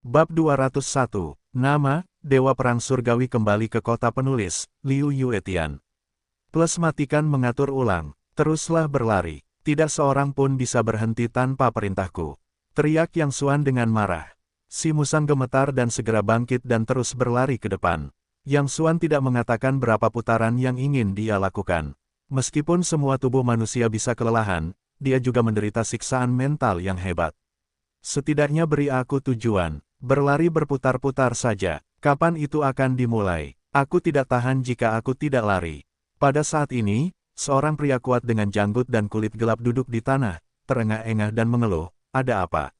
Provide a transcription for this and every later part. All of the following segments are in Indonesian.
Bab 201, Nama, Dewa Perang Surgawi kembali ke kota penulis, Liu Yuetian. Plus matikan mengatur ulang, teruslah berlari, tidak seorang pun bisa berhenti tanpa perintahku. Teriak Yang Xuan dengan marah. Si musang gemetar dan segera bangkit dan terus berlari ke depan. Yang Xuan tidak mengatakan berapa putaran yang ingin dia lakukan. Meskipun semua tubuh manusia bisa kelelahan, dia juga menderita siksaan mental yang hebat. Setidaknya beri aku tujuan. Berlari berputar-putar saja, kapan itu akan dimulai? Aku tidak tahan jika aku tidak lari. Pada saat ini, seorang pria kuat dengan janggut dan kulit gelap duduk di tanah, terengah-engah dan mengeluh, ada apa?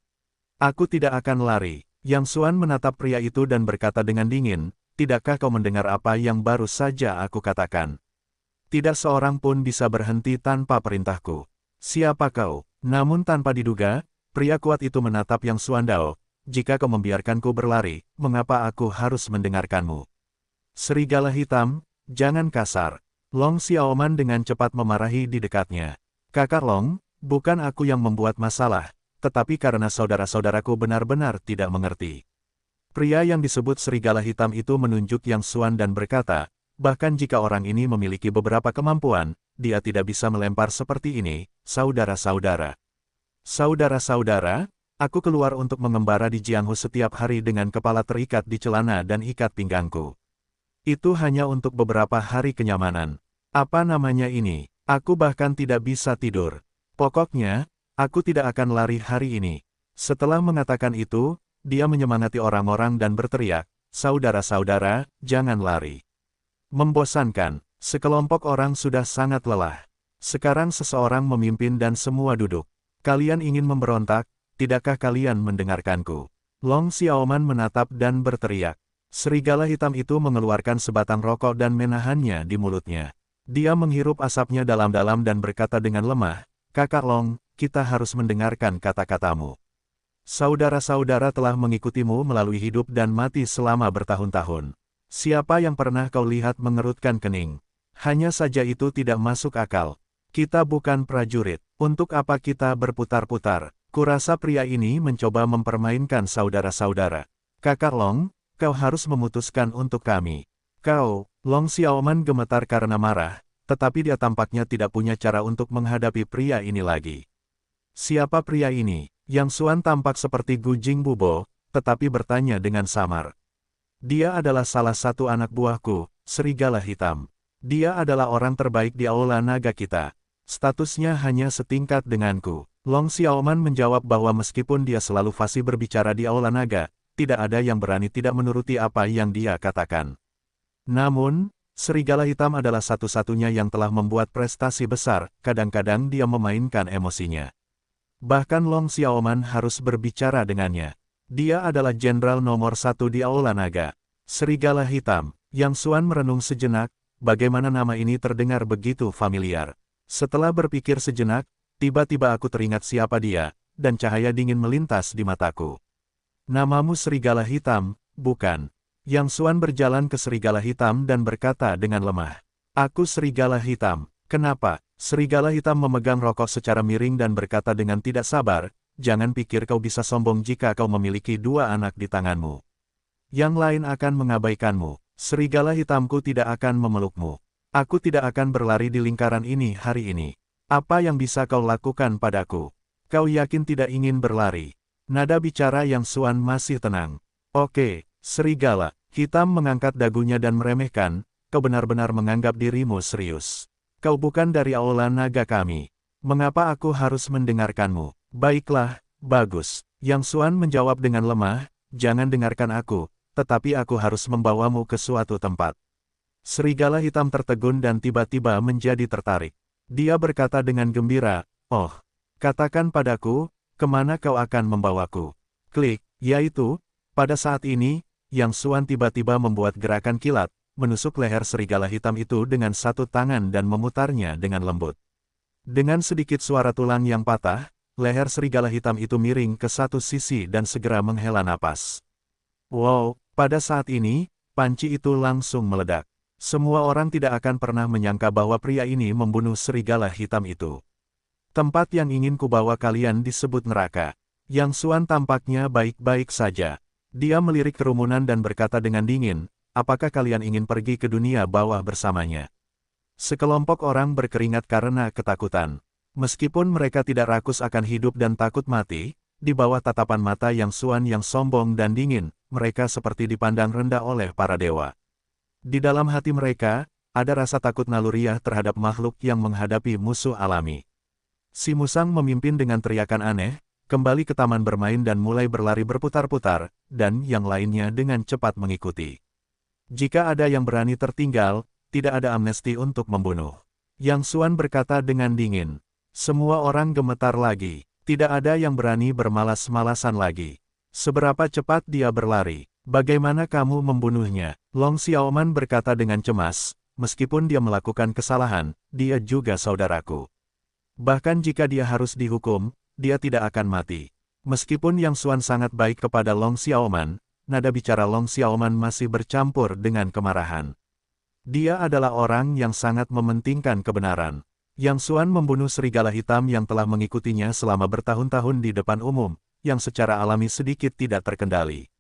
Aku tidak akan lari. Yang Xuan menatap pria itu dan berkata dengan dingin, tidakkah kau mendengar apa yang baru saja aku katakan? Tidak seorang pun bisa berhenti tanpa perintahku. Siapa kau? Namun tanpa diduga, pria kuat itu menatap Yang Xuan Dao. Jika kau membiarkanku berlari, mengapa aku harus mendengarkanmu? Serigala hitam, jangan kasar. Long Xiaoman dengan cepat memarahi di dekatnya. Kakak Long, bukan aku yang membuat masalah, tetapi karena saudara-saudaraku benar-benar tidak mengerti. Pria yang disebut serigala hitam itu menunjuk Yang Xuan dan berkata, bahkan jika orang ini memiliki beberapa kemampuan, dia tidak bisa melempar seperti ini, saudara-saudara. Saudara-saudara, aku keluar untuk mengembara di Jianghu setiap hari dengan kepala terikat di celana dan ikat pinggangku. Itu hanya untuk beberapa hari kenyamanan. Apa namanya ini? Aku bahkan tidak bisa tidur. Pokoknya, aku tidak akan lari hari ini. Setelah mengatakan itu, dia menyemangati orang-orang dan berteriak, saudara-saudara, jangan lari. Membosankan, sekelompok orang sudah sangat lelah. Sekarang seseorang memimpin dan semua duduk. Kalian ingin memberontak? Tidakkah kalian mendengarkanku? Long Xiaoman menatap dan berteriak. Serigala hitam itu mengeluarkan sebatang rokok dan menahannya di mulutnya. Dia menghirup asapnya dalam-dalam dan berkata dengan lemah, Kakak Long, kita harus mendengarkan kata-katamu. Saudara-saudara telah mengikutimu melalui hidup dan mati selama bertahun-tahun. Siapa yang pernah kau lihat mengerutkan kening? Hanya saja itu tidak masuk akal. Kita bukan prajurit. Untuk apa kita berputar-putar? Kurasa pria ini mencoba mempermainkan saudara-saudara. Kakak Long, kau harus memutuskan untuk kami. Kau, Long Xiaoman gemetar karena marah, tetapi dia tampaknya tidak punya cara untuk menghadapi pria ini lagi. Siapa pria ini? Yang Xuan tampak seperti Gu Jingbubo, tetapi bertanya dengan samar. Dia adalah salah satu anak buahku, serigala hitam. Dia adalah orang terbaik di aula naga kita. Statusnya hanya setingkat denganku. Long Xiaoman menjawab bahwa meskipun dia selalu fasih berbicara di aula naga, tidak ada yang berani tidak menuruti apa yang dia katakan. Namun, serigala hitam adalah satu-satunya yang telah membuat prestasi besar, kadang-kadang dia memainkan emosinya. Bahkan Long Xiaoman harus berbicara dengannya. Dia adalah jenderal nomor 1 di aula naga. Serigala hitam. Yang Xuan merenung sejenak, bagaimana nama ini terdengar begitu familiar. Setelah berpikir sejenak, tiba-tiba aku teringat siapa dia, dan cahaya dingin melintas di mataku. Namamu serigala hitam, bukan? Yang Xuan berjalan ke serigala hitam dan berkata dengan lemah. Aku serigala hitam. Kenapa? Serigala hitam memegang rokok secara miring dan berkata dengan tidak sabar, jangan pikir kau bisa sombong jika kau memiliki 2 anak di tanganmu. Yang lain akan mengabaikanmu. Serigala hitamku tidak akan memelukmu. Aku tidak akan berlari di lingkaran ini hari ini. Apa yang bisa kau lakukan padaku? Kau yakin tidak ingin berlari? Nada bicara Yang Xuan masih tenang. Oke, serigala. Hitam mengangkat dagunya dan meremehkan, kau benar-benar menganggap dirimu serius. Kau bukan dari aula naga kami. Mengapa aku harus mendengarkanmu? Baiklah, bagus. Yang Xuan menjawab dengan lemah, jangan dengarkan aku, tetapi aku harus membawamu ke suatu tempat. Serigala hitam tertegun dan tiba-tiba menjadi tertarik. Dia berkata dengan gembira, oh, katakan padaku, kemana kau akan membawaku? Klik, yaitu, pada saat ini, Yang Xuan tiba-tiba membuat gerakan kilat, menusuk leher serigala hitam itu dengan satu tangan dan memutarnya dengan lembut. Dengan sedikit suara tulang yang patah, leher serigala hitam itu miring ke satu sisi dan segera menghela napas. Wow, pada saat ini, panci itu langsung meledak. Semua orang tidak akan pernah menyangka bahwa pria ini membunuh serigala hitam itu. Tempat yang ingin kubawa kalian disebut neraka. Yang Xuan tampaknya baik-baik saja. Dia melirik kerumunan dan berkata dengan dingin, apakah kalian ingin pergi ke dunia bawah bersamanya? Sekelompok orang berkeringat karena ketakutan. Meskipun mereka tidak rakus akan hidup dan takut mati, di bawah tatapan mata Yang Xuan yang sombong dan dingin, mereka seperti dipandang rendah oleh para dewa. Di dalam hati mereka, ada rasa takut naluriah terhadap makhluk yang menghadapi musuh alami. Si musang memimpin dengan teriakan aneh, kembali ke taman bermain dan mulai berlari berputar-putar, dan yang lainnya dengan cepat mengikuti. Jika ada yang berani tertinggal, tidak ada amnesti untuk membunuh. Yang Xuan berkata dengan dingin. Semua orang gemetar lagi. Tidak ada yang berani bermalas-malasan lagi. Seberapa cepat dia berlari? Bagaimana kamu membunuhnya? Long Xiaoman berkata dengan cemas, meskipun dia melakukan kesalahan, dia juga saudaraku. Bahkan jika dia harus dihukum, dia tidak akan mati. Meskipun Yang Xuan sangat baik kepada Long Xiaoman, nada bicara Long Xiaoman masih bercampur dengan kemarahan. Dia adalah orang yang sangat mementingkan kebenaran. Yang Xuan membunuh serigala hitam yang telah mengikutinya selama bertahun-tahun di depan umum, yang secara alami sedikit tidak terkendali.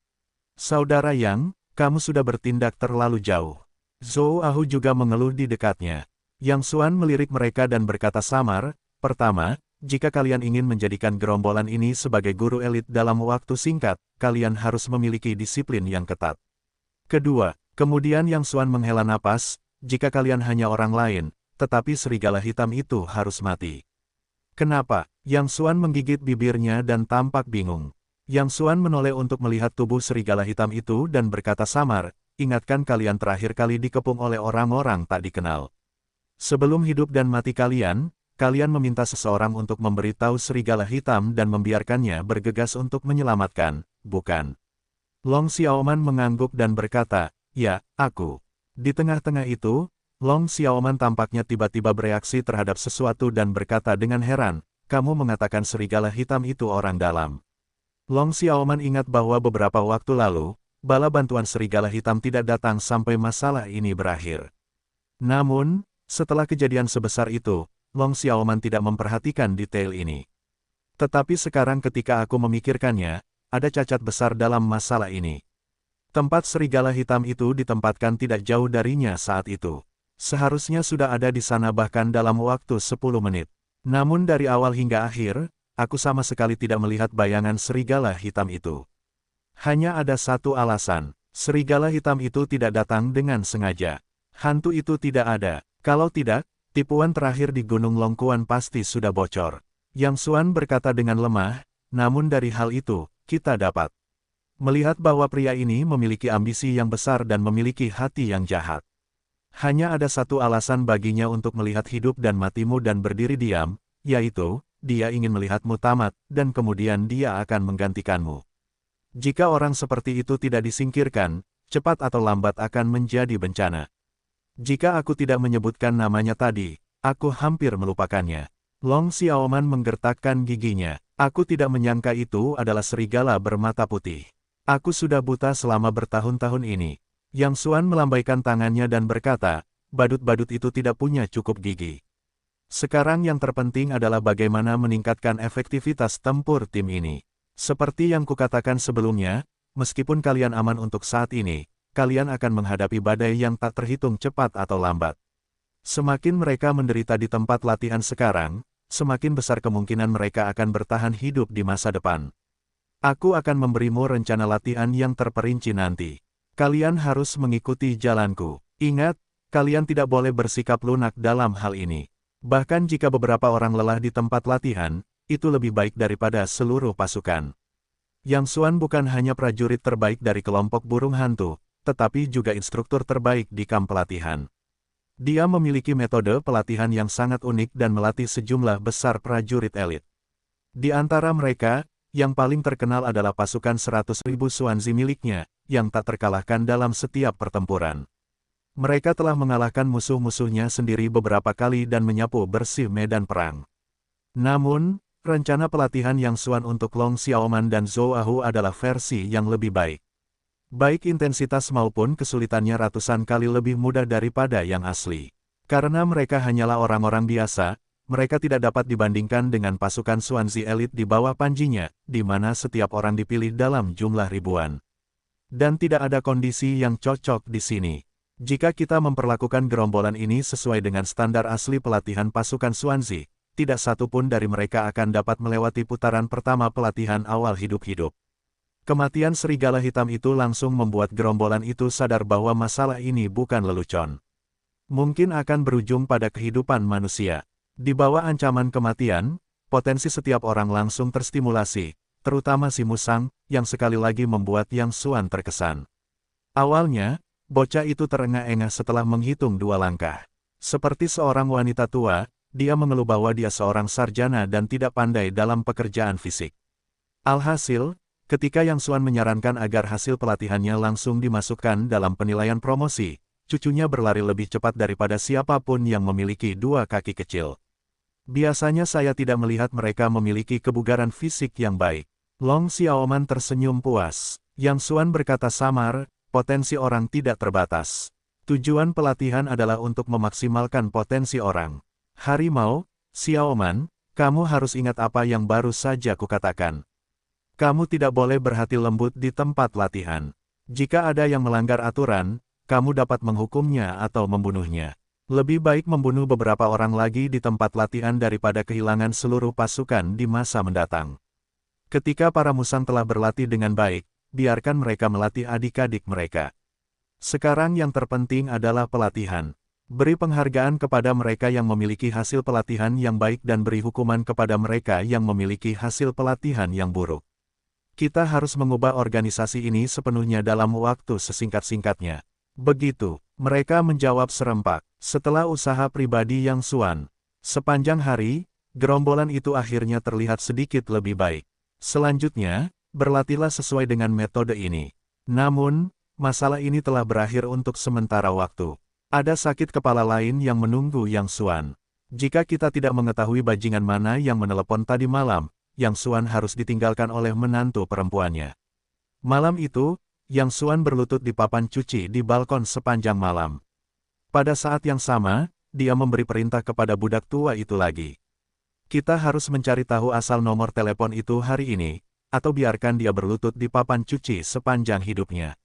Saudara Yang, kamu sudah bertindak terlalu jauh. Zhou Ahu juga mengeluh di dekatnya. Yang Xuan melirik mereka dan berkata samar, pertama, jika kalian ingin menjadikan gerombolan ini sebagai guru elit dalam waktu singkat, kalian harus memiliki disiplin yang ketat. Kedua, kemudian Yang Xuan menghela napas, jika kalian hanya orang lain, tetapi serigala hitam itu harus mati. Kenapa? Yang Xuan menggigit bibirnya dan tampak bingung. Yang Xuan menoleh untuk melihat tubuh serigala hitam itu dan berkata samar, ingatkan kalian terakhir kali dikepung oleh orang-orang tak dikenal. Sebelum hidup dan mati kalian meminta seseorang untuk memberitahu serigala hitam dan membiarkannya bergegas untuk menyelamatkan, bukan? Long Xiaoman mengangguk dan berkata, ya, aku. Di tengah-tengah itu, Long Xiaoman tampaknya tiba-tiba bereaksi terhadap sesuatu dan berkata dengan heran, kamu mengatakan serigala hitam itu orang dalam. Long Xiaoman ingat bahwa beberapa waktu lalu, bala bantuan serigala hitam tidak datang sampai masalah ini berakhir. Namun, setelah kejadian sebesar itu, Long Xiaoman tidak memperhatikan detail ini. Tetapi sekarang ketika aku memikirkannya, ada cacat besar dalam masalah ini. Tempat serigala hitam itu ditempatkan tidak jauh darinya saat itu. Seharusnya sudah ada di sana bahkan dalam waktu 10 menit. Namun dari awal hingga akhir, aku sama sekali tidak melihat bayangan serigala hitam itu. Hanya ada satu alasan, serigala hitam itu tidak datang dengan sengaja. Hantu itu tidak ada. Kalau tidak, tipuan terakhir di Gunung Longkuan pasti sudah bocor. Yang Xuan berkata dengan lemah, namun dari hal itu, kita dapat melihat bahwa pria ini memiliki ambisi yang besar dan memiliki hati yang jahat. Hanya ada satu alasan baginya untuk melihat hidup dan matimu dan berdiri diam, yaitu, dia ingin melihatmu tamat, dan kemudian dia akan menggantikanmu. Jika orang seperti itu tidak disingkirkan, cepat atau lambat akan menjadi bencana. Jika aku tidak menyebutkan namanya tadi, aku hampir melupakannya. Long Xiaoman menggertakkan giginya. Aku tidak menyangka itu adalah serigala bermata putih. Aku sudah buta selama bertahun-tahun ini. Yang Xuan melambaikan tangannya dan berkata, badut-badut itu tidak punya cukup gigi. Sekarang yang terpenting adalah bagaimana meningkatkan efektivitas tempur tim ini. Seperti yang kukatakan sebelumnya, meskipun kalian aman untuk saat ini, kalian akan menghadapi badai yang tak terhitung cepat atau lambat. Semakin mereka menderita di tempat latihan sekarang, semakin besar kemungkinan mereka akan bertahan hidup di masa depan. Aku akan memberimu rencana latihan yang terperinci nanti. Kalian harus mengikuti jalanku. Ingat, kalian tidak boleh bersikap lunak dalam hal ini. Bahkan jika beberapa orang lelah di tempat latihan, itu lebih baik daripada seluruh pasukan. Yang Xuan bukan hanya prajurit terbaik dari kelompok burung hantu, tetapi juga instruktur terbaik di kamp pelatihan. Dia memiliki metode pelatihan yang sangat unik dan melatih sejumlah besar prajurit elit. Di antara mereka, yang paling terkenal adalah pasukan 100.000 Xuanzi miliknya, yang tak terkalahkan dalam setiap pertempuran. Mereka telah mengalahkan musuh-musuhnya sendiri beberapa kali dan menyapu bersih medan perang. Namun, rencana pelatihan Yang Xuan untuk Long Xiaoman dan Zhou Ahu adalah versi yang lebih baik. Baik intensitas maupun kesulitannya ratusan kali lebih mudah daripada yang asli. Karena mereka hanyalah orang-orang biasa, mereka tidak dapat dibandingkan dengan pasukan Xuanzi elit di bawah panjinya, di mana setiap orang dipilih dalam jumlah ribuan. Dan tidak ada kondisi yang cocok di sini. Jika kita memperlakukan gerombolan ini sesuai dengan standar asli pelatihan pasukan Swansea, tidak satu pun dari mereka akan dapat melewati putaran pertama pelatihan awal hidup-hidup. Kematian serigala hitam itu langsung membuat gerombolan itu sadar bahwa masalah ini bukan lelucon. Mungkin akan berujung pada kehidupan manusia. Di bawah ancaman kematian, potensi setiap orang langsung terstimulasi, terutama si Musang, yang sekali lagi membuat Yang Xuan terkesan. Awalnya, bocah itu terengah-engah setelah menghitung 2 langkah. Seperti seorang wanita tua, dia mengeluh bahwa dia seorang sarjana dan tidak pandai dalam pekerjaan fisik. Alhasil, ketika Yang Xuan menyarankan agar hasil pelatihannya langsung dimasukkan dalam penilaian promosi, cucunya berlari lebih cepat daripada siapapun yang memiliki 2 kaki kecil. Biasanya saya tidak melihat mereka memiliki kebugaran fisik yang baik. Long Xiaoman tersenyum puas. Yang Xuan berkata samar, potensi orang tidak terbatas. Tujuan pelatihan adalah untuk memaksimalkan potensi orang. Harimau, Xiaoman, kamu harus ingat apa yang baru saja kukatakan. Kamu tidak boleh berhati lembut di tempat latihan. Jika ada yang melanggar aturan, kamu dapat menghukumnya atau membunuhnya. Lebih baik membunuh beberapa orang lagi di tempat latihan daripada kehilangan seluruh pasukan di masa mendatang. Ketika para musang telah berlatih dengan baik, biarkan mereka melatih adik-adik mereka. Sekarang yang terpenting adalah pelatihan. Beri penghargaan kepada mereka yang memiliki hasil pelatihan yang baik dan beri hukuman kepada mereka yang memiliki hasil pelatihan yang buruk. Kita harus mengubah organisasi ini sepenuhnya dalam waktu sesingkat-singkatnya. Begitu, mereka menjawab serempak. Setelah usaha pribadi Yang Xuan, sepanjang hari, gerombolan itu akhirnya terlihat sedikit lebih baik. Selanjutnya, berlatihlah sesuai dengan metode ini. Namun, masalah ini telah berakhir untuk sementara waktu. Ada sakit kepala lain yang menunggu Yang Xuan. Jika kita tidak mengetahui bajingan mana yang menelepon tadi malam, Yang Xuan harus ditinggalkan oleh menantu perempuannya. Malam itu, Yang Xuan berlutut di papan cuci di balkon sepanjang malam. Pada saat yang sama, dia memberi perintah kepada budak tua itu lagi. Kita harus mencari tahu asal nomor telepon itu hari ini, atau biarkan dia berlutut di papan cuci sepanjang hidupnya.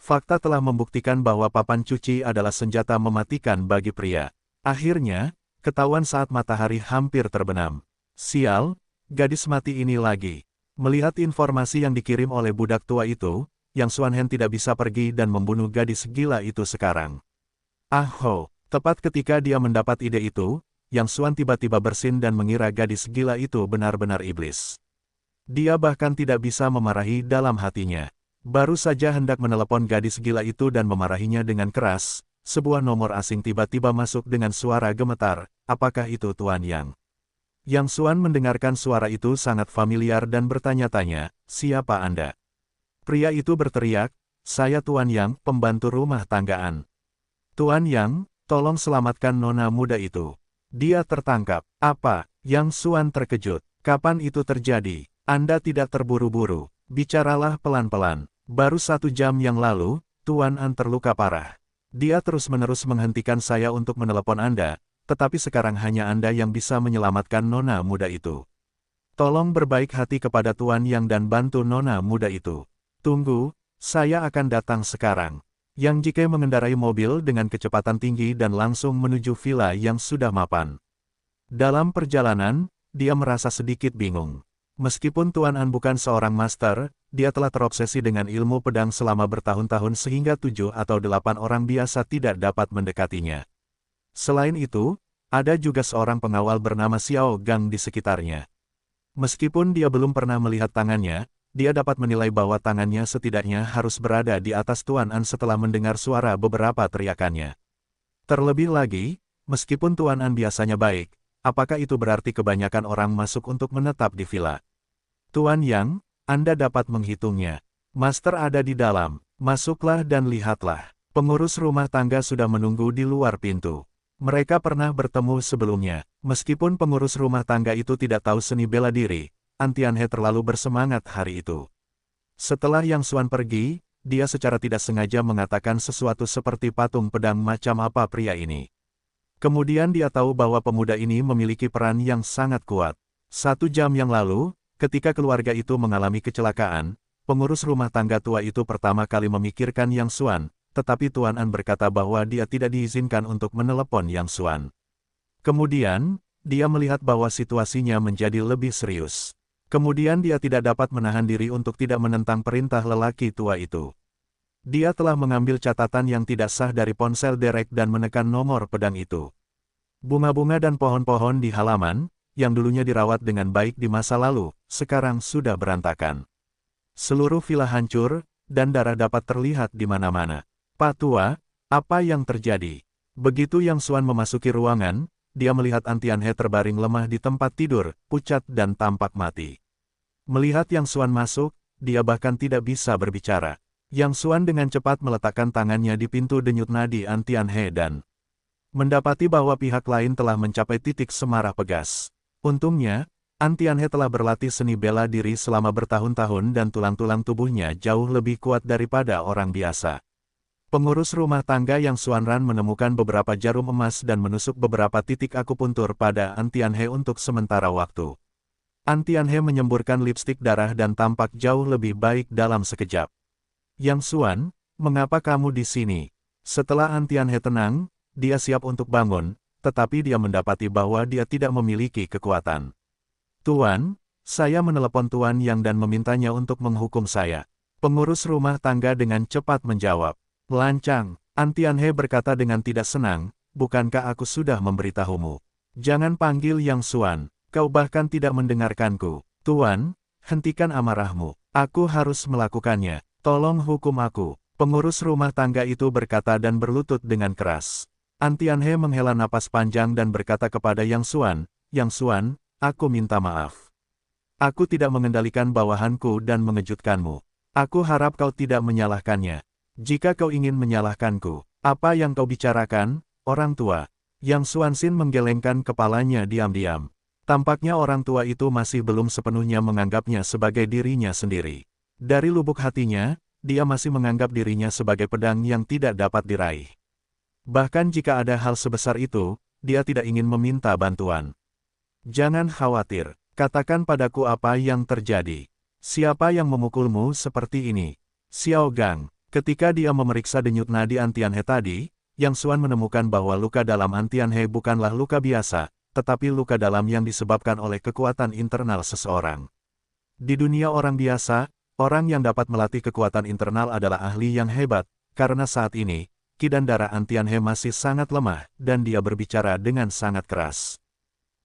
Fakta telah membuktikan bahwa papan cuci adalah senjata mematikan bagi pria. Akhirnya, ketahuan saat matahari hampir terbenam. Sial, gadis mati ini lagi. Melihat informasi yang dikirim oleh budak tua itu, Yang Xuan Hen tidak bisa pergi dan membunuh gadis gila itu sekarang. Tepat ketika dia mendapat ide itu, Yang Xuan tiba-tiba bersin dan mengira gadis gila itu benar-benar iblis. Dia bahkan tidak bisa memarahi dalam hatinya. Baru saja hendak menelepon gadis gila itu dan memarahinya dengan keras, sebuah nomor asing tiba-tiba masuk dengan suara gemetar. Apakah itu Tuan Yang? Yang Xuan mendengarkan suara itu sangat familiar dan bertanya-tanya, siapa Anda? Pria itu berteriak, saya Tuan Yang, pembantu rumah tanggaan. Tuan Yang, tolong selamatkan nona muda itu. Dia tertangkap. Apa? Yang Xuan terkejut. Kapan itu terjadi? Anda tidak terburu-buru. Bicaralah pelan-pelan. Baru 1 jam yang lalu, Tuan An terluka parah. Dia terus-menerus menghentikan saya untuk menelepon Anda, tetapi sekarang hanya Anda yang bisa menyelamatkan nona muda itu. Tolong berbaik hati kepada Tuan Yang dan bantu nona muda itu. Tunggu, saya akan datang sekarang. Yang Jike mengendarai mobil dengan kecepatan tinggi dan langsung menuju villa yang sudah mapan. Dalam perjalanan, dia merasa sedikit bingung. Meskipun Tuan An bukan seorang master, dia telah terobsesi dengan ilmu pedang selama bertahun-tahun sehingga 7 atau 8 orang biasa tidak dapat mendekatinya. Selain itu, ada juga seorang pengawal bernama Xiao Gang di sekitarnya. Meskipun dia belum pernah melihat tangannya, dia dapat menilai bahwa tangannya setidaknya harus berada di atas Tuan An setelah mendengar suara beberapa teriakannya. Terlebih lagi, meskipun Tuan An biasanya baik, apakah itu berarti kebanyakan orang masuk untuk menetap di villa? Tuan Yang, Anda dapat menghitungnya. Master ada di dalam, masuklah dan lihatlah. Pengurus rumah tangga sudah menunggu di luar pintu. Mereka pernah bertemu sebelumnya, meskipun pengurus rumah tangga itu tidak tahu seni bela diri. Tianhe terlalu bersemangat hari itu. Setelah Yang Xuan pergi, dia secara tidak sengaja mengatakan sesuatu seperti patung pedang macam apa pria ini. Kemudian dia tahu bahwa pemuda ini memiliki peran yang sangat kuat. 1 jam yang lalu, ketika keluarga itu mengalami kecelakaan, Pengurus rumah tangga tua itu pertama kali memikirkan Yang Xuan, tetapi Tuan An berkata bahwa dia tidak diizinkan untuk menelepon Yang Xuan. Kemudian, dia melihat bahwa situasinya menjadi lebih serius. Kemudian dia tidak dapat menahan diri untuk tidak menentang perintah lelaki tua itu. Dia telah mengambil catatan yang tidak sah dari ponsel Derek dan menekan nomor pedang itu. Bunga-bunga dan pohon-pohon di halaman, yang dulunya dirawat dengan baik di masa lalu, sekarang sudah berantakan. Seluruh villa hancur, dan darah dapat terlihat di mana-mana. Pak Tua, apa yang terjadi? Begitu Yang Xuan memasuki ruangan, dia melihat Antianhe terbaring lemah di tempat tidur, pucat dan tampak mati. Melihat Yang Xuan masuk, dia bahkan tidak bisa berbicara. Yang Xuan dengan cepat meletakkan tangannya di pintu denyut nadi Antianhe dan mendapati bahwa pihak lain telah mencapai titik semarah pegas. Untungnya, Antianhe telah berlatih seni bela diri selama bertahun-tahun dan tulang-tulang tubuhnya jauh lebih kuat daripada orang biasa. Pengurus rumah tangga Yang Xuanran menemukan beberapa jarum emas dan menusuk beberapa titik akupuntur pada Antianhe untuk sementara waktu. Antianhe menyemburkan lipstik darah dan tampak jauh lebih baik dalam sekejap. Yang Xuan, mengapa kamu di sini? Setelah Antianhe tenang, dia siap untuk bangun, tetapi dia mendapati bahwa dia tidak memiliki kekuatan. Tuan, saya menelepon Tuan Yang dan memintanya untuk menghukum saya. Pengurus rumah tangga dengan cepat menjawab. Lancang, Antianhe berkata dengan tidak senang, bukankah aku sudah memberitahumu? Jangan panggil Yang Xuan, kau bahkan tidak mendengarkanku. Tuan, hentikan amarahmu, aku harus melakukannya, tolong hukum aku. Pengurus rumah tangga itu berkata dan berlutut dengan keras. Antianhe menghela napas panjang dan berkata kepada Yang Xuan, aku minta maaf. Aku tidak mengendalikan bawahanku dan mengejutkanmu. Aku harap kau tidak menyalahkannya. Jika kau ingin menyalahkanku, apa yang kau bicarakan, orang tua? Yang Xuanxin menggelengkan kepalanya diam-diam. Tampaknya orang tua itu masih belum sepenuhnya menganggapnya sebagai dirinya sendiri. Dari lubuk hatinya, dia masih menganggap dirinya sebagai pedang yang tidak dapat diraih. Bahkan jika ada hal sebesar itu, dia tidak ingin meminta bantuan. Jangan khawatir, katakan padaku apa yang terjadi. Siapa yang memukulmu seperti ini? Xiao Gang, ketika dia memeriksa denyut nadi Antianhe tadi, Yang Xuan menemukan bahwa luka dalam Antianhe bukanlah luka biasa, tetapi luka dalam yang disebabkan oleh kekuatan internal seseorang. Di dunia orang biasa, orang yang dapat melatih kekuatan internal adalah ahli yang hebat, karena saat ini, ki dan darah Antianhe masih sangat lemah, dan dia berbicara dengan sangat keras.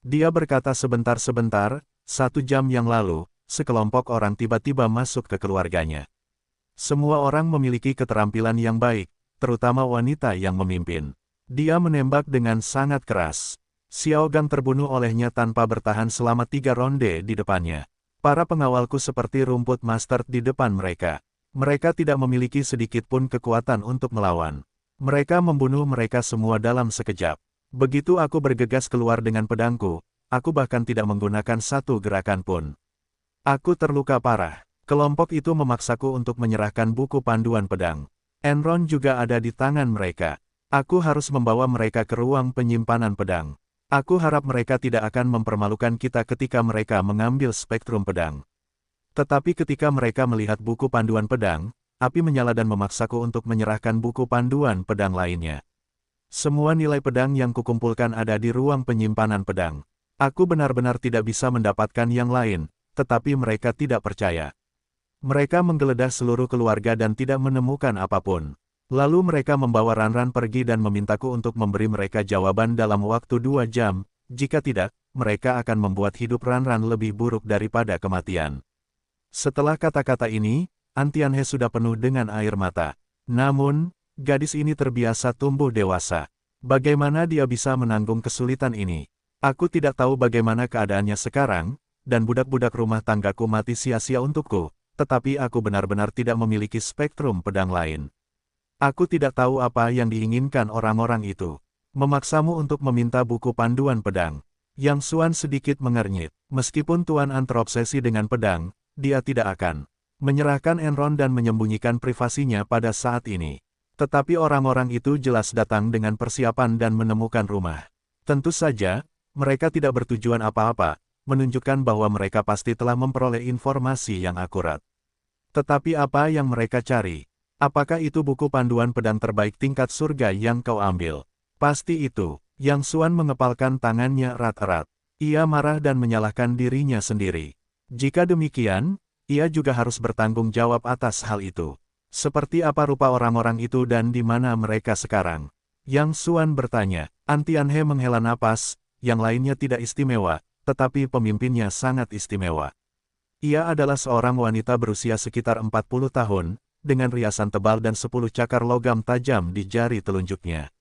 Dia berkata sebentar-sebentar, 1 jam yang lalu, sekelompok orang tiba-tiba masuk ke keluarganya. Semua orang memiliki keterampilan yang baik, terutama wanita yang memimpin. Dia menembak dengan sangat keras. Xiao Gang terbunuh olehnya tanpa bertahan selama 3 ronde di depannya. Para pengawalku seperti rumput mustard di depan mereka. Mereka tidak memiliki sedikit pun kekuatan untuk melawan. Mereka membunuh mereka semua dalam sekejap. Begitu aku bergegas keluar dengan pedangku, aku bahkan tidak menggunakan satu gerakan pun. Aku terluka parah. Kelompok itu memaksaku untuk menyerahkan buku panduan pedang. Enron juga ada di tangan mereka. Aku harus membawa mereka ke ruang penyimpanan pedang. Aku harap mereka tidak akan mempermalukan kita ketika mereka mengambil spektrum pedang. Tetapi ketika mereka melihat buku panduan pedang, api menyala dan memaksaku untuk menyerahkan buku panduan pedang lainnya. Semua nilai pedang yang kukumpulkan ada di ruang penyimpanan pedang. Aku benar-benar tidak bisa mendapatkan yang lain, tetapi mereka tidak percaya. Mereka menggeledah seluruh keluarga dan tidak menemukan apapun. Lalu mereka membawa Ranran pergi dan memintaku untuk memberi mereka jawaban dalam waktu 2 jam, jika tidak, mereka akan membuat hidup Ranran lebih buruk daripada kematian. Setelah kata-kata ini, Antianhe sudah penuh dengan air mata. Namun, gadis ini terbiasa tumbuh dewasa. Bagaimana dia bisa menanggung kesulitan ini? Aku tidak tahu bagaimana keadaannya sekarang, dan budak-budak rumah tanggaku mati sia-sia untukku, tetapi aku benar-benar tidak memiliki spektrum pedang lain. Aku tidak tahu apa yang diinginkan orang-orang itu. Memaksamu untuk meminta buku panduan pedang. Yang Xuan sedikit mengernyit. Meskipun Tuan An terobsesi dengan pedang, dia tidak akan menyerahkan Enron dan menyembunyikan privasinya pada saat ini. Tetapi orang-orang itu jelas datang dengan persiapan dan menemukan rumah. Tentu saja, mereka tidak bertujuan apa-apa, menunjukkan bahwa mereka pasti telah memperoleh informasi yang akurat. Tetapi apa yang mereka cari? Apakah itu buku panduan pedang terbaik tingkat surga yang kau ambil? Pasti itu. Yang Xuan mengepalkan tangannya erat-erat. Ia marah dan menyalahkan dirinya sendiri. Jika demikian, ia juga harus bertanggung jawab atas hal itu. Seperti apa rupa orang-orang itu dan di mana mereka sekarang? Yang Xuan bertanya. Tianhe menghela napas, yang lainnya tidak istimewa, tetapi pemimpinnya sangat istimewa. Ia adalah seorang wanita berusia sekitar 40 tahun, dengan riasan tebal dan 10 cakar logam tajam di jari telunjuknya.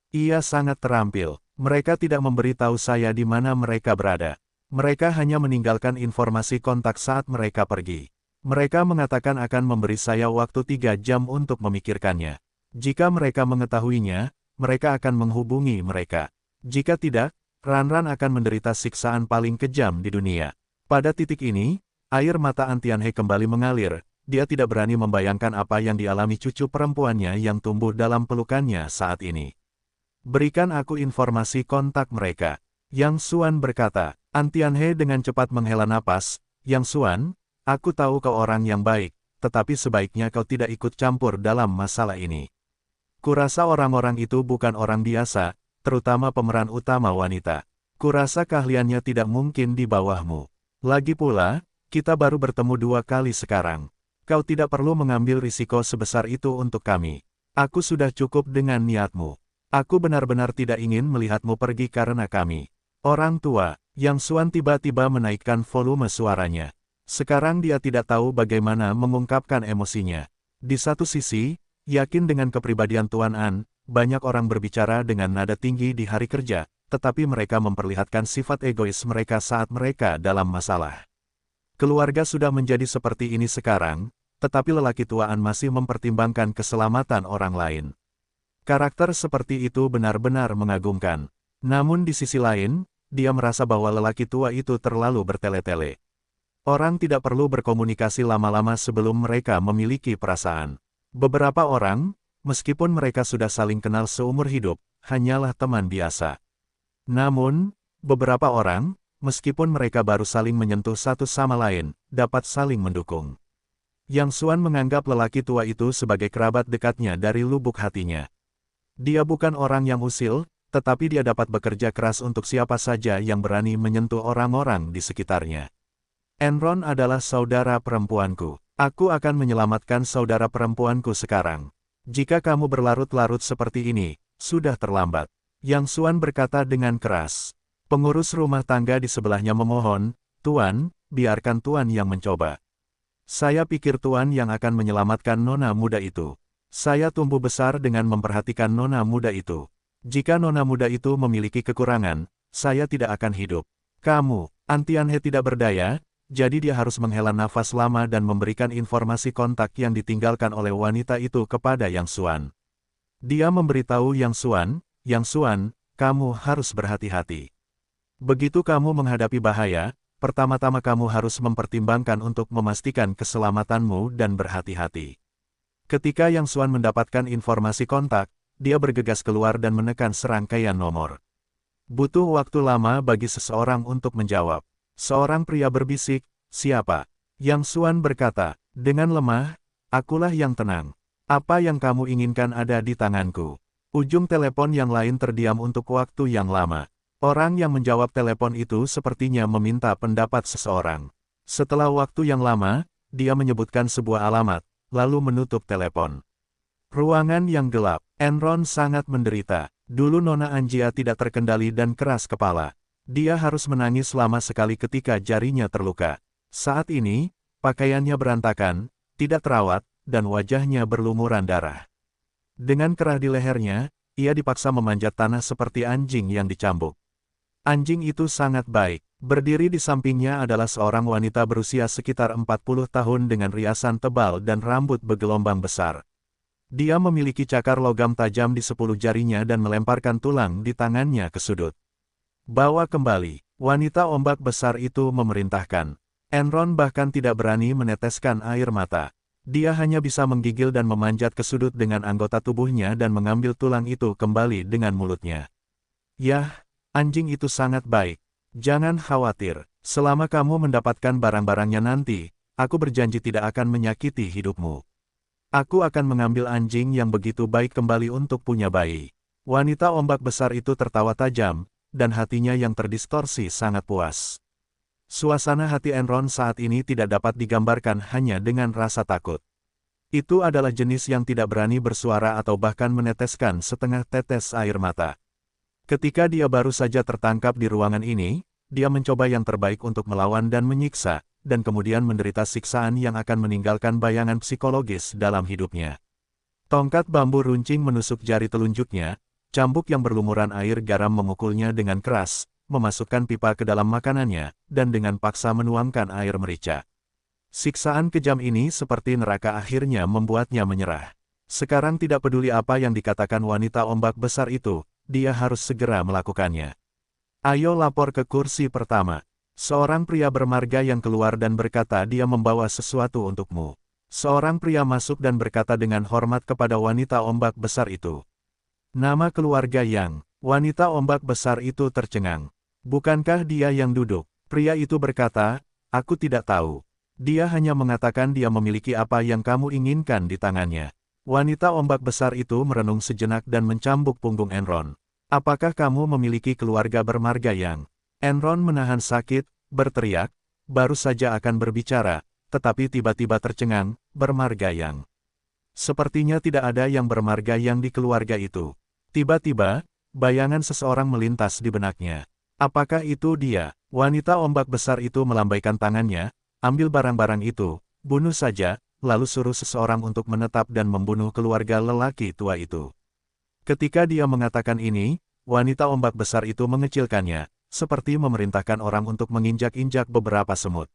Ia sangat terampil. Mereka tidak memberitahu saya di mana mereka berada. Mereka hanya meninggalkan informasi kontak saat mereka pergi. Mereka mengatakan akan memberi saya waktu 3 jam untuk memikirkannya. Jika mereka mengetahuinya, mereka akan menghubungi mereka. Jika tidak, Ranran akan menderita siksaan paling kejam di dunia. Pada titik ini, air mata Tianhe kembali mengalir. Dia tidak berani membayangkan apa yang dialami cucu perempuannya yang tumbuh dalam pelukannya saat ini. Berikan aku informasi kontak mereka. Yang Xuan berkata. Tianhe dengan cepat menghela napas. Yang Xuan, aku tahu kau orang yang baik, tetapi sebaiknya kau tidak ikut campur dalam masalah ini. Kurasa orang-orang itu bukan orang biasa, terutama pemeran utama wanita. Kurasa keahliannya tidak mungkin di bawahmu. Lagi pula, kita baru bertemu 2 kali sekarang. Kau tidak perlu mengambil risiko sebesar itu untuk kami. Aku sudah cukup dengan niatmu. Aku benar-benar tidak ingin melihatmu pergi karena kami. Orang tua. Yang Xuan tiba-tiba menaikkan volume suaranya. Sekarang dia tidak tahu bagaimana mengungkapkan emosinya. Di satu sisi, yakin dengan kepribadian Tuan An, banyak orang berbicara dengan nada tinggi di hari kerja, tetapi mereka memperlihatkan sifat egois mereka saat mereka dalam masalah. Keluarga sudah menjadi seperti ini sekarang, tetapi lelaki tuaan masih mempertimbangkan keselamatan orang lain. Karakter seperti itu benar-benar mengagumkan. Namun di sisi lain, dia merasa bahwa lelaki tua itu terlalu bertele-tele. Orang tidak perlu berkomunikasi lama-lama sebelum mereka memiliki perasaan. Beberapa orang, meskipun mereka sudah saling kenal seumur hidup, hanyalah teman biasa. Namun, beberapa orang, meskipun mereka baru saling menyentuh satu sama lain, dapat saling mendukung. Yang Xuan menganggap lelaki tua itu sebagai kerabat dekatnya dari lubuk hatinya. Dia bukan orang yang usil, tetapi dia dapat bekerja keras untuk siapa saja yang berani menyentuh orang-orang di sekitarnya. Enron adalah saudara perempuanku. Aku akan menyelamatkan saudara perempuanku sekarang. Jika kamu berlarut-larut seperti ini, sudah terlambat. Yang Xuan berkata dengan keras. Pengurus rumah tangga di sebelahnya memohon, Tuan, biarkan Tuan yang mencoba. Saya pikir Tuan yang akan menyelamatkan nona muda itu. Saya tumbuh besar dengan memperhatikan nona muda itu. Jika nona muda itu memiliki kekurangan, saya tidak akan hidup. Kamu, Tianhe tidak berdaya, jadi dia harus menghela nafas lama dan memberikan informasi kontak yang ditinggalkan oleh wanita itu kepada Yang Xuan. Dia memberitahu Yang Xuan, kamu harus berhati-hati. Begitu kamu menghadapi bahaya, pertama-tama kamu harus mempertimbangkan untuk memastikan keselamatanmu dan berhati-hati. Ketika Yang Xuan mendapatkan informasi kontak, dia bergegas keluar dan menekan serangkaian nomor. Butuh waktu lama bagi seseorang untuk menjawab. Seorang pria berbisik, siapa? Yang Xuan berkata, dengan lemah, akulah yang tenang. Apa yang kamu inginkan ada di tanganku. Ujung telepon yang lain terdiam untuk waktu yang lama. Orang yang menjawab telepon itu sepertinya meminta pendapat seseorang. Setelah waktu yang lama, dia menyebutkan sebuah alamat, lalu menutup telepon. Ruangan yang gelap. Enron sangat menderita. Dulu Nona Anjia tidak terkendali dan keras kepala. Dia harus menangis lama sekali ketika jarinya terluka. Saat ini, pakaiannya berantakan, tidak terawat, dan wajahnya berlumuran darah. Dengan kerah di lehernya, ia dipaksa memanjat tanah seperti anjing yang dicambuk. Anjing itu sangat baik. Berdiri di sampingnya adalah seorang wanita berusia sekitar 40 tahun dengan riasan tebal dan rambut bergelombang besar. Dia memiliki cakar logam tajam di 10 jarinya dan melemparkan tulang di tangannya ke sudut. Bawa kembali, wanita ombak besar itu memerintahkan. Enron bahkan tidak berani meneteskan air mata. Dia hanya bisa menggigil dan memanjat ke sudut dengan anggota tubuhnya dan mengambil tulang itu kembali dengan mulutnya. Yah, anjing itu sangat baik. Jangan khawatir, selama kamu mendapatkan barang-barangnya nanti, aku berjanji tidak akan menyakiti hidupmu. Aku akan mengambil anjing yang begitu baik kembali untuk punya bayi. Wanita ombak besar itu tertawa tajam, dan hatinya yang terdistorsi sangat puas. Suasana hati Enron saat ini tidak dapat digambarkan hanya dengan rasa takut. Itu adalah jenis yang tidak berani bersuara atau bahkan meneteskan setengah tetes air mata. Ketika dia baru saja tertangkap di ruangan ini, dia mencoba yang terbaik untuk melawan dan menyiksa, dan kemudian menderita siksaan yang akan meninggalkan bayangan psikologis dalam hidupnya. Tongkat bambu runcing menusuk jari telunjuknya, cambuk yang berlumuran air garam memukulnya dengan keras, memasukkan pipa ke dalam makanannya, dan dengan paksa menuangkan air merica. Siksaan kejam ini seperti neraka akhirnya membuatnya menyerah. Sekarang tidak peduli apa yang dikatakan wanita ombak besar itu, dia harus segera melakukannya. Ayo lapor ke kursi pertama. Seorang pria bermarga yang keluar dan berkata dia membawa sesuatu untukmu. Seorang pria masuk dan berkata dengan hormat kepada wanita ombak besar itu. Nama keluarga Yang. Wanita ombak besar itu tercengang. Bukankah dia yang duduk? Pria itu berkata, aku tidak tahu. Dia hanya mengatakan dia memiliki apa yang kamu inginkan di tangannya. Wanita ombak besar itu merenung sejenak dan mencambuk punggung Enron. Apakah kamu memiliki keluarga bermarga Yang? Enron menahan sakit, berteriak, baru saja akan berbicara, tetapi tiba-tiba tercengang, bermarga Yang. Sepertinya tidak ada yang bermarga Yang di keluarga itu. Tiba-tiba, bayangan seseorang melintas di benaknya. Apakah itu dia? Wanita ombak besar itu melambaikan tangannya, ambil barang-barang itu, bunuh saja, lalu suruh seseorang untuk menetap dan membunuh keluarga lelaki tua itu. Ketika dia mengatakan ini, wanita ombak besar itu mengecilkannya, seperti memerintahkan orang untuk menginjak-injak beberapa semut.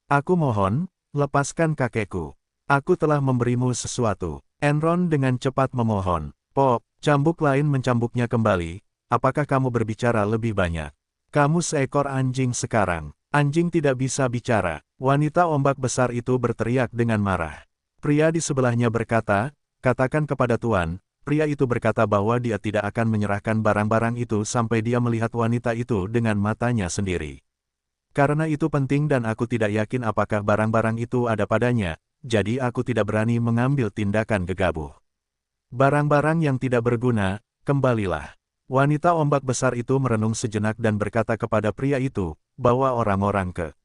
Aku mohon, lepaskan kakekku. Aku telah memberimu sesuatu. Enron dengan cepat memohon. Pop, cambuk lain mencambuknya kembali. Apakah kamu berbicara lebih banyak? Kamu seekor anjing sekarang. Anjing tidak bisa bicara. Wanita ombak besar itu berteriak dengan marah. Pria di sebelahnya berkata, katakan kepada Tuan. Pria itu berkata bahwa dia tidak akan menyerahkan barang-barang itu sampai dia melihat wanita itu dengan matanya sendiri. Karena itu penting dan aku tidak yakin apakah barang-barang itu ada padanya, jadi aku tidak berani mengambil tindakan gegabah. Barang-barang yang tidak berguna, kembalilah. Wanita ombak besar itu merenung sejenak dan berkata kepada pria itu, bawa orang-orang ke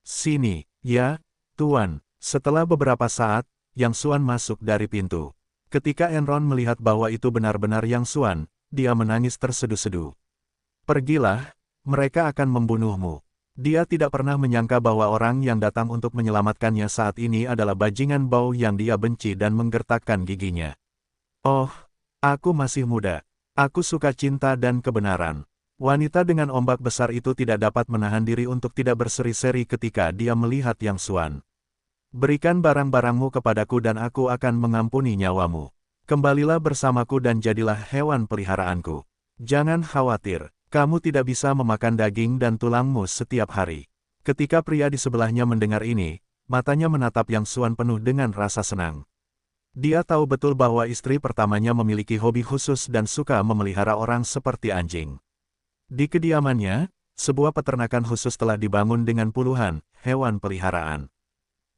sini. Ya, Tuan. Setelah beberapa saat, Yang Xuan masuk dari pintu. Ketika Enron melihat bahwa itu benar-benar Yang Xuan, dia menangis terseduh-seduh. Pergilah, mereka akan membunuhmu. Dia tidak pernah menyangka bahwa orang yang datang untuk menyelamatkannya saat ini adalah bajingan bau yang dia benci dan menggertakkan giginya. Oh, aku masih muda. Aku suka cinta dan kebenaran. Wanita dengan ombak besar itu tidak dapat menahan diri untuk tidak berseri-seri ketika dia melihat Yang Xuan. Berikan barang-barangmu kepadaku dan aku akan mengampuni nyawamu. Kembalilah bersamaku dan jadilah hewan peliharaanku. Jangan khawatir, kamu tidak bisa memakan daging dan tulangmu setiap hari. Ketika pria di sebelahnya mendengar ini, matanya menatap Yang Xuan penuh dengan rasa senang. Dia tahu betul bahwa istri pertamanya memiliki hobi khusus dan suka memelihara orang seperti anjing. Di kediamannya, sebuah peternakan khusus telah dibangun dengan puluhan hewan peliharaan.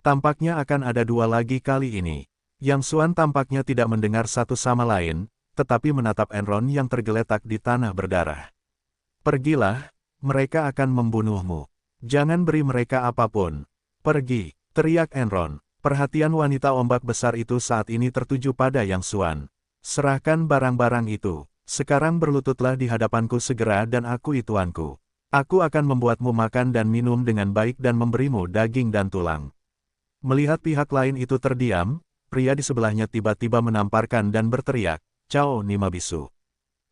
Tampaknya akan ada dua lagi kali ini. Yang Xuan tampaknya tidak mendengar satu sama lain, tetapi menatap Enron yang tergeletak di tanah berdarah. Pergilah, mereka akan membunuhmu. Jangan beri mereka apapun. Pergi, teriak Enron. Perhatian wanita ombak besar itu saat ini tertuju pada Yang Xuan. Serahkan barang-barang itu. Sekarang berlututlah di hadapanku segera dan akui tuanku. Aku akan membuatmu makan dan minum dengan baik dan memberimu daging dan tulang. Melihat pihak lain itu terdiam, pria di sebelahnya tiba-tiba menamparkan dan berteriak, Cao Nima Bisu.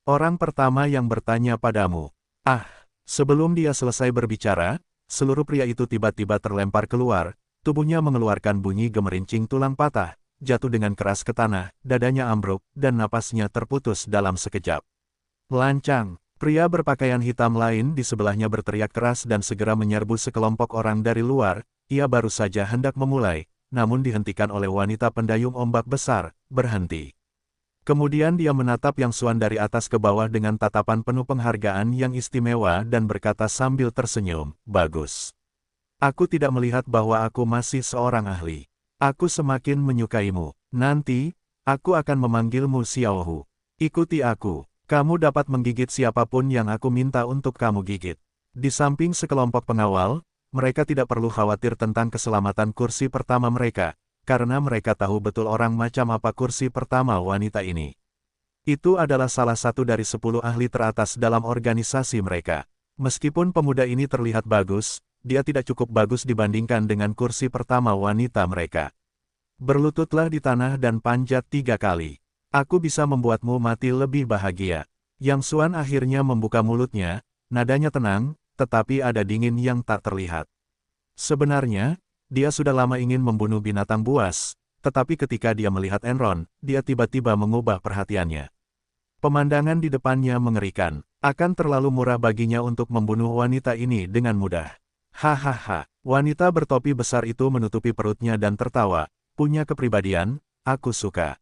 Orang pertama yang bertanya padamu. Ah, sebelum dia selesai berbicara, seluruh pria itu tiba-tiba terlempar keluar. Tubuhnya mengeluarkan bunyi gemerincing tulang patah, jatuh dengan keras ke tanah, dadanya ambruk, dan napasnya terputus dalam sekejap. Lancang, pria berpakaian hitam lain di sebelahnya berteriak keras dan segera menyerbu sekelompok orang dari luar. Ia baru saja hendak memulai, namun dihentikan oleh wanita pendayung ombak besar, berhenti. Kemudian dia menatap Yang Xuan dari atas ke bawah dengan tatapan penuh penghargaan yang istimewa dan berkata sambil tersenyum, bagus. Aku tidak melihat bahwa aku masih seorang ahli. Aku semakin menyukaimu. Nanti, aku akan memanggilmu Xiaohu. Ikuti aku. Kamu dapat menggigit siapapun yang aku minta untuk kamu gigit. Di samping sekelompok pengawal, mereka tidak perlu khawatir tentang keselamatan kursi pertama mereka, karena mereka tahu betul orang macam apa kursi pertama wanita ini. Itu adalah salah satu dari 10 ahli teratas dalam organisasi mereka. Meskipun pemuda ini terlihat bagus, dia tidak cukup bagus dibandingkan dengan kursi pertama wanita mereka. Berlututlah di tanah dan panjat 3 kali. Aku bisa membuatmu mati lebih bahagia. Yang Xuan akhirnya membuka mulutnya, nadanya tenang, tetapi ada dingin yang tak terlihat. Sebenarnya, dia sudah lama ingin membunuh binatang buas, tetapi ketika dia melihat Enron, dia tiba-tiba mengubah perhatiannya. Pemandangan di depannya mengerikan. Akan terlalu murah baginya untuk membunuh wanita ini dengan mudah. Hahaha, wanita bertopi besar itu menutupi perutnya dan tertawa. Punya kepribadian, aku suka.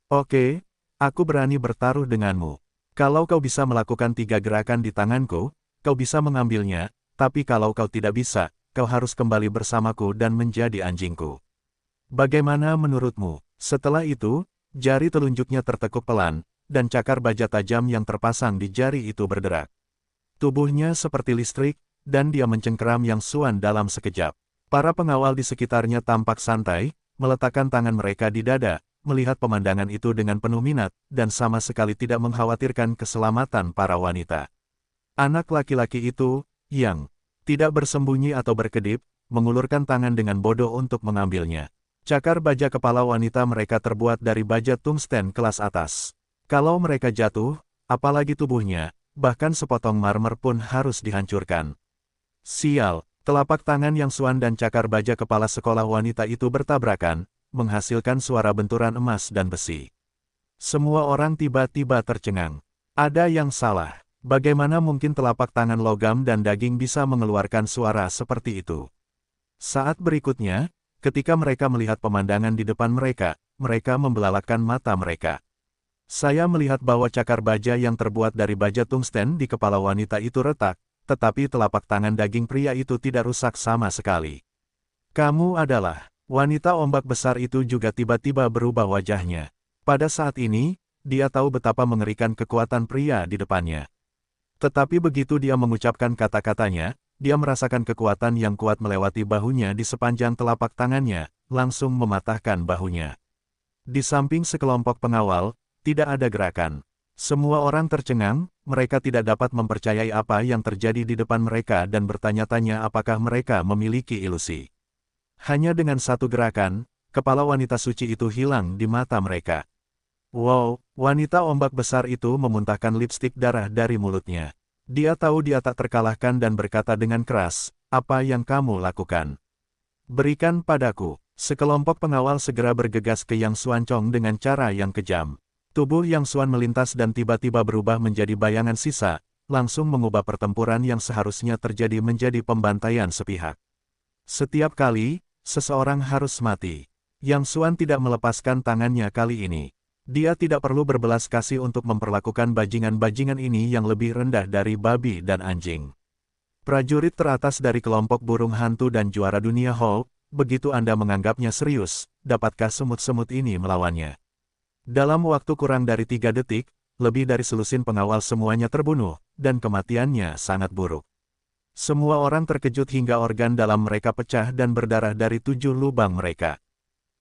Oke, aku berani bertaruh denganmu. Kalau kau bisa melakukan 3 gerakan di tanganku, kau bisa mengambilnya, tapi kalau kau tidak bisa, kau harus kembali bersamaku dan menjadi anjingku. Bagaimana menurutmu? Setelah itu, jari telunjuknya tertekuk pelan, dan cakar baja tajam yang terpasang di jari itu berderak. Tubuhnya seperti listrik, dan dia mencengkeram Yang Xuan dalam sekejap. Para pengawal di sekitarnya tampak santai, meletakkan tangan mereka di dada, melihat pemandangan itu dengan penuh minat, dan sama sekali tidak mengkhawatirkan keselamatan para wanita. Anak laki-laki itu, yang tidak bersembunyi atau berkedip, mengulurkan tangan dengan bodoh untuk mengambilnya. Cakar baja kepala wanita mereka terbuat dari baja tungsten kelas atas. Kalau mereka jatuh, apalagi tubuhnya, bahkan sepotong marmer pun harus dihancurkan. Sial, telapak tangan Yang Xuan dan cakar baja kepala sekolah wanita itu bertabrakan, menghasilkan suara benturan emas dan besi. Semua orang tiba-tiba tercengang. Ada yang salah. Bagaimana mungkin telapak tangan logam dan daging bisa mengeluarkan suara seperti itu? Saat berikutnya, ketika mereka melihat pemandangan di depan mereka, mereka membelalakkan mata mereka. Saya melihat bahwa cakar baja yang terbuat dari baja tungsten di kepala wanita itu retak, tetapi telapak tangan daging pria itu tidak rusak sama sekali. Kamu adalah... Wanita ombak besar itu juga tiba-tiba berubah wajahnya. Pada saat ini, dia tahu betapa mengerikan kekuatan pria di depannya. Tetapi begitu dia mengucapkan kata-katanya, dia merasakan kekuatan yang kuat melewati bahunya di sepanjang telapak tangannya, langsung mematahkan bahunya. Di samping sekelompok pengawal, tidak ada gerakan. Semua orang tercengang, mereka tidak dapat mempercayai apa yang terjadi di depan mereka dan bertanya-tanya apakah mereka memiliki ilusi. Hanya dengan satu gerakan, kepala wanita suci itu hilang di mata mereka. Wow, wanita ombak besar itu memuntahkan lipstik darah dari mulutnya. Dia tahu dia tak terkalahkan dan berkata dengan keras, "Apa yang kamu lakukan? Berikan padaku." Sekelompok pengawal segera bergegas ke Yang Xuan Chong dengan cara yang kejam. Tubuh Yang Xuan melintas dan tiba-tiba berubah menjadi bayangan sisa, langsung mengubah pertempuran yang seharusnya terjadi menjadi pembantaian sepihak. Setiap kali, seseorang harus mati. Yang Xuan tidak melepaskan tangannya kali ini. Dia tidak perlu berbelas kasih untuk memperlakukan bajingan-bajingan ini yang lebih rendah dari babi dan anjing. Prajurit teratas dari kelompok burung hantu dan juara dunia Hulk, begitu Anda menganggapnya serius, dapatkah semut-semut ini melawannya? Dalam waktu kurang dari 3 detik, lebih dari selusin pengawal semuanya terbunuh, dan kematiannya sangat buruk. Semua orang terkejut hingga organ dalam mereka pecah dan berdarah dari 7 lubang mereka.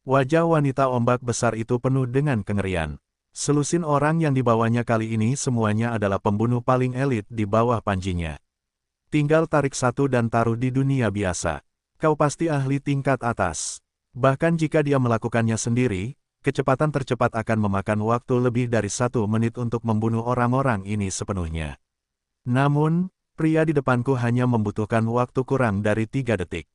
Wajah wanita ombak besar itu penuh dengan kengerian. Selusin orang yang dibawanya kali ini semuanya adalah pembunuh paling elit di bawah panjinya. Tinggal tarik satu dan taruh di dunia biasa. Kau pasti ahli tingkat atas. Bahkan jika dia melakukannya sendiri, kecepatan tercepat akan memakan waktu lebih dari 1 menit untuk membunuh orang-orang ini sepenuhnya. Namun, pria di depanku hanya membutuhkan waktu kurang dari 3 detik.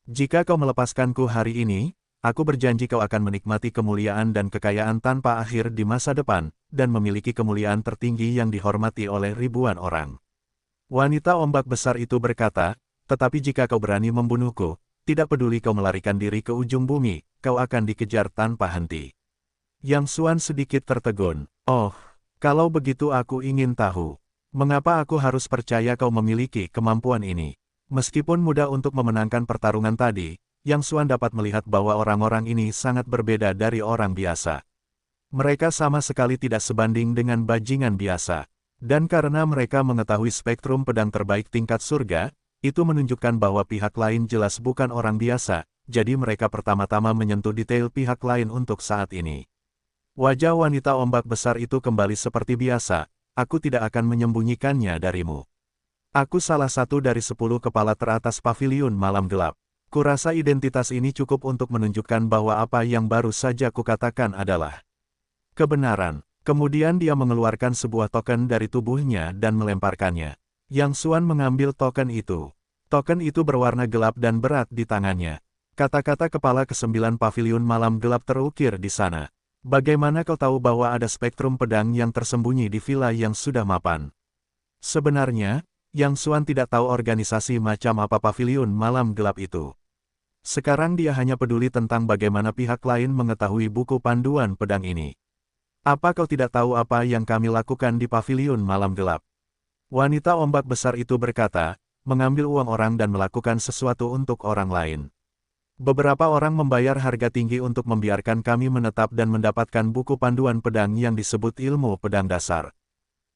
Jika kau melepaskanku hari ini, aku berjanji kau akan menikmati kemuliaan dan kekayaan tanpa akhir di masa depan, dan memiliki kemuliaan tertinggi yang dihormati oleh ribuan orang. Wanita ombak besar itu berkata, tetapi jika kau berani membunuhku, tidak peduli kau melarikan diri ke ujung bumi, kau akan dikejar tanpa henti. Yang Xuan sedikit tertegun. Oh, kalau begitu aku ingin tahu. Mengapa aku harus percaya kau memiliki kemampuan ini? Meskipun mudah untuk memenangkan pertarungan tadi, Yang Xuan dapat melihat bahwa orang-orang ini sangat berbeda dari orang biasa. Mereka sama sekali tidak sebanding dengan bajingan biasa. Dan karena mereka mengetahui spektrum pedang terbaik tingkat surga, itu menunjukkan bahwa pihak lain jelas bukan orang biasa, jadi mereka pertama-tama menyentuh detail pihak lain untuk saat ini. Wajah wanita ombak besar itu kembali seperti biasa, aku tidak akan menyembunyikannya darimu. Aku salah satu dari 10 kepala teratas paviliun malam gelap. Kurasa identitas ini cukup untuk menunjukkan bahwa apa yang baru saja kukatakan adalah kebenaran. Kemudian dia mengeluarkan sebuah token dari tubuhnya dan melemparkannya. Yang Xuan mengambil token itu. Token itu berwarna gelap dan berat di tangannya. Kata-kata kepala ke-9 paviliun malam gelap terukir di sana. Bagaimana kau tahu bahwa ada spektrum pedang yang tersembunyi di villa yang sudah mapan? Sebenarnya, Yang Xuan tidak tahu organisasi macam apa paviliun malam gelap itu. Sekarang dia hanya peduli tentang bagaimana pihak lain mengetahui buku panduan pedang ini. Apa kau tidak tahu apa yang kami lakukan di paviliun malam gelap? Wanita ombak besar itu berkata, mengambil uang orang dan melakukan sesuatu untuk orang lain. Beberapa orang membayar harga tinggi untuk membiarkan kami menetap dan mendapatkan buku panduan pedang yang disebut ilmu pedang dasar.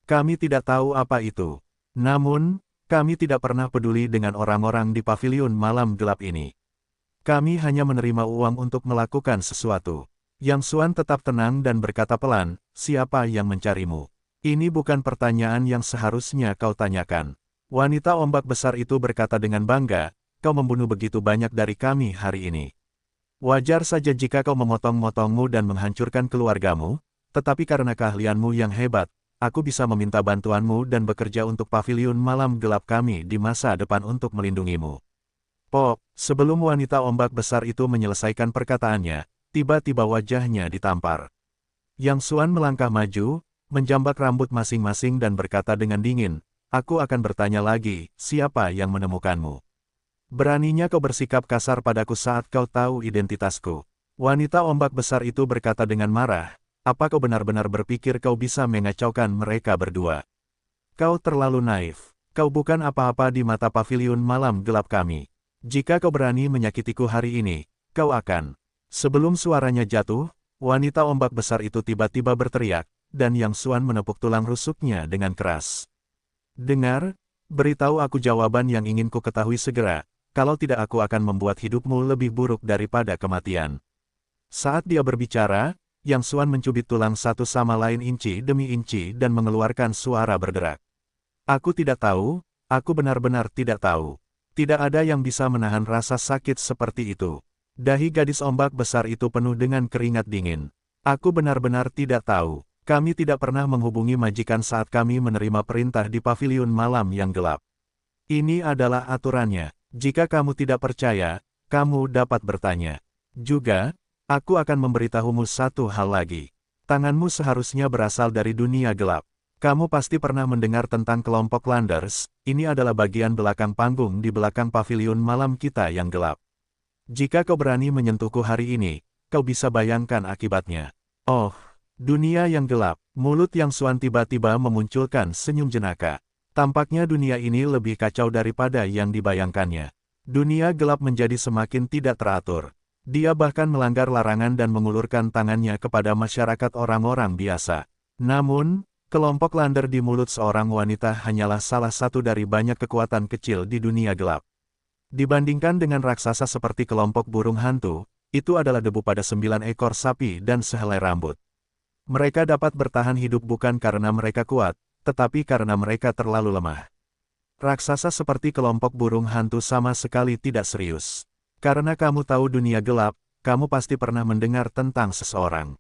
Kami tidak tahu apa itu. Namun, kami tidak pernah peduli dengan orang-orang di paviliun malam gelap ini. Kami hanya menerima uang untuk melakukan sesuatu. Yang Xuan tetap tenang dan berkata pelan, siapa yang mencarimu? Ini bukan pertanyaan yang seharusnya kau tanyakan. Wanita ombak besar itu berkata dengan bangga, kau membunuh begitu banyak dari kami hari ini. Wajar saja jika kau memotong-motongmu dan menghancurkan keluargamu, tetapi karena keahlianmu yang hebat, aku bisa meminta bantuanmu dan bekerja untuk paviliun malam gelap kami di masa depan untuk melindungimu. Pop, sebelum wanita ombak besar itu menyelesaikan perkataannya, tiba-tiba wajahnya ditampar. Yang Xuan melangkah maju, menjambak rambut masing-masing dan berkata dengan dingin, aku akan bertanya lagi, siapa yang menemukanmu? Beraninya kau bersikap kasar padaku saat kau tahu identitasku. Wanita ombak besar itu berkata dengan marah, apa kau benar-benar berpikir kau bisa mengacaukan mereka berdua? Kau terlalu naif, kau bukan apa-apa di mata paviliun malam gelap kami. Jika kau berani menyakitiku hari ini, kau akan. Sebelum suaranya jatuh, wanita ombak besar itu tiba-tiba berteriak, dan Yang Xuan menepuk tulang rusuknya dengan keras. Dengar, beritahu aku jawaban yang ingin ku ketahui segera, kalau tidak aku akan membuat hidupmu lebih buruk daripada kematian. Saat dia berbicara, Yang Xuan mencubit tulang satu sama lain inci demi inci dan mengeluarkan suara berderak. Aku tidak tahu, aku benar-benar tidak tahu. Tidak ada yang bisa menahan rasa sakit seperti itu. Dahi gadis ombak besar itu penuh dengan keringat dingin. Aku benar-benar tidak tahu. Kami tidak pernah menghubungi majikan saat kami menerima perintah di paviliun malam yang gelap. Ini adalah aturannya. Jika kamu tidak percaya, kamu dapat bertanya. Juga, aku akan memberitahumu satu hal lagi. Tanganmu seharusnya berasal dari dunia gelap. Kamu pasti pernah mendengar tentang kelompok Landers, ini adalah bagian belakang panggung di belakang paviliun malam kita yang gelap. Jika kau berani menyentuhku hari ini, kau bisa bayangkan akibatnya. Oh, dunia yang gelap, mulut Yang Xuan tiba-tiba memunculkan senyum jenaka. Tampaknya dunia ini lebih kacau daripada yang dibayangkannya. Dunia gelap menjadi semakin tidak teratur. Dia bahkan melanggar larangan dan mengulurkan tangannya kepada masyarakat orang-orang biasa. Namun, kelompok lander di mulut seorang wanita hanyalah salah satu dari banyak kekuatan kecil di dunia gelap. Dibandingkan dengan raksasa seperti kelompok burung hantu, itu adalah debu pada 9 ekor sapi dan sehelai rambut. Mereka dapat bertahan hidup bukan karena mereka kuat, tetapi karena mereka terlalu lemah. Raksasa seperti kelompok burung hantu sama sekali tidak serius. Karena kamu tahu dunia gelap, kamu pasti pernah mendengar tentang seseorang.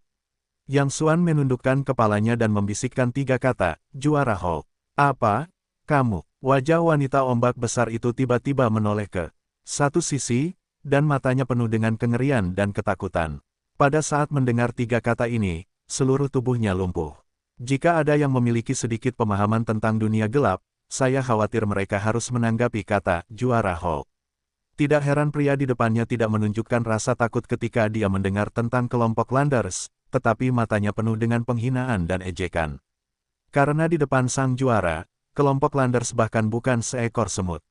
Yang Xuan menundukkan kepalanya dan membisikkan 3 kata, juara Hulk. Apa? Kamu? Wajah wanita ombak besar itu tiba-tiba menoleh ke satu sisi, dan matanya penuh dengan kengerian dan ketakutan. Pada saat mendengar 3 kata ini, seluruh tubuhnya lumpuh. Jika ada yang memiliki sedikit pemahaman tentang dunia gelap, saya khawatir mereka harus menanggapi kata juara Hulk. Tidak heran pria di depannya tidak menunjukkan rasa takut ketika dia mendengar tentang kelompok Landers, tetapi matanya penuh dengan penghinaan dan ejekan. Karena di depan sang juara, kelompok Landers bahkan bukan seekor semut.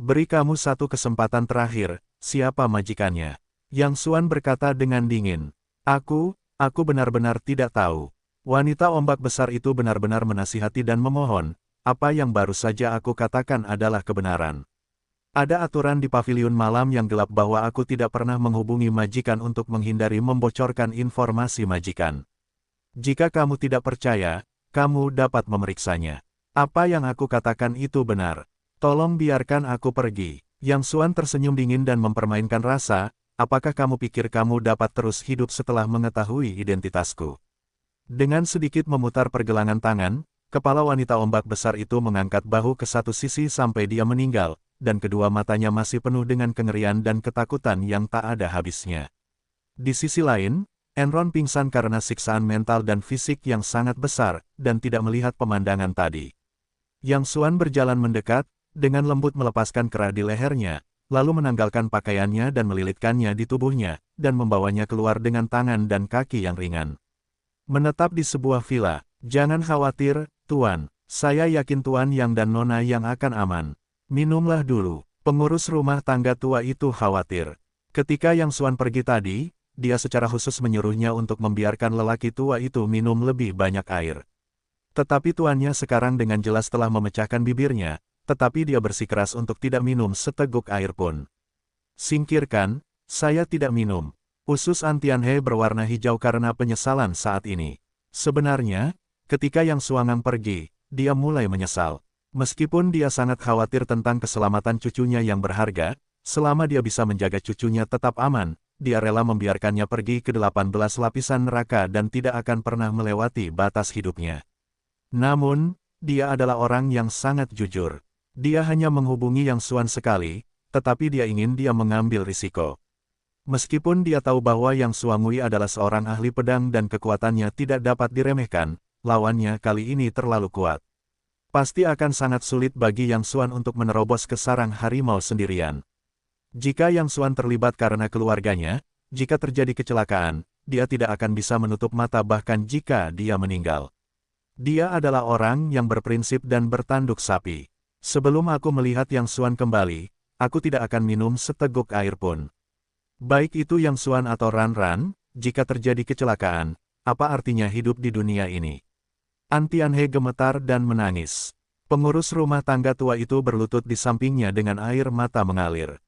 Beri kamu satu kesempatan terakhir, siapa majikannya? Yang Xuan berkata dengan dingin. Aku benar-benar tidak tahu. Wanita ombak besar itu benar-benar menasihati dan memohon, apa yang baru saja aku katakan adalah kebenaran. Ada aturan di paviliun malam yang gelap bahwa aku tidak pernah menghubungi majikan untuk menghindari membocorkan informasi majikan. Jika kamu tidak percaya, kamu dapat memeriksanya. Apa yang aku katakan itu benar. Tolong biarkan aku pergi. Yang Xuan tersenyum dingin dan mempermainkan rasa, apakah kamu pikir kamu dapat terus hidup setelah mengetahui identitasku? Dengan sedikit memutar pergelangan tangan, kepala wanita ombak besar itu mengangkat bahu ke satu sisi sampai dia meninggal, dan kedua matanya masih penuh dengan kengerian dan ketakutan yang tak ada habisnya. Di sisi lain, Enron pingsan karena siksaan mental dan fisik yang sangat besar, dan tidak melihat pemandangan tadi. Yang Xuan berjalan mendekat, dengan lembut melepaskan kerah di lehernya, lalu menanggalkan pakaiannya dan melilitkannya di tubuhnya, dan membawanya keluar dengan tangan dan kaki yang ringan. Menetap di sebuah villa, jangan khawatir, Tuan, saya yakin Tuan Yang dan Nona yang akan aman. Minumlah dulu, pengurus rumah tangga tua itu khawatir. Ketika Yang Xuan pergi tadi, dia secara khusus menyuruhnya untuk membiarkan lelaki tua itu minum lebih banyak air. Tetapi tuannya sekarang dengan jelas telah memecahkan bibirnya, tetapi dia bersikeras untuk tidak minum seteguk air pun. Singkirkan, saya tidak minum. Usus Antianhe berwarna hijau karena penyesalan saat ini. Sebenarnya, ketika Yang Xuangang pergi, dia mulai menyesal. Meskipun dia sangat khawatir tentang keselamatan cucunya yang berharga, selama dia bisa menjaga cucunya tetap aman, dia rela membiarkannya pergi ke 18 lapisan neraka dan tidak akan pernah melewati batas hidupnya. Namun, dia adalah orang yang sangat jujur. Dia hanya menghubungi Yang Xuan sekali, tetapi dia ingin dia mengambil risiko. Meskipun dia tahu bahwa Yang Xuangui adalah seorang ahli pedang dan kekuatannya tidak dapat diremehkan, lawannya kali ini terlalu kuat. Pasti akan sangat sulit bagi Yang Xuan untuk menerobos ke sarang harimau sendirian. Jika Yang Xuan terlibat karena keluarganya, jika terjadi kecelakaan, dia tidak akan bisa menutup mata bahkan jika dia meninggal. Dia adalah orang yang berprinsip dan bertanduk sapi. Sebelum aku melihat Yang Xuan kembali, aku tidak akan minum seteguk air pun. Baik itu Yang Xuan atau Ran, jika terjadi kecelakaan, apa artinya hidup di dunia ini? Antianhe gemetar dan menangis. Pengurus rumah tangga tua itu berlutut di sampingnya dengan air mata mengalir.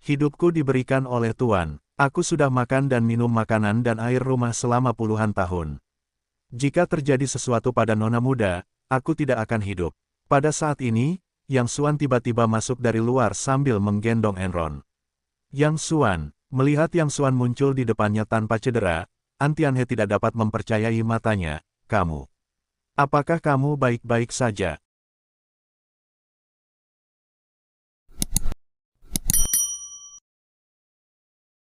Hidupku diberikan oleh Tuan. Aku sudah makan dan minum makanan dan air rumah selama puluhan tahun. Jika terjadi sesuatu pada nona muda, aku tidak akan hidup. Pada saat ini, Yang Xuan tiba-tiba masuk dari luar sambil menggendong Enron. Yang Xuan, melihat Yang Xuan muncul di depannya tanpa cedera, Antianhe tidak dapat mempercayai matanya. Kamu. Apakah kamu baik-baik saja?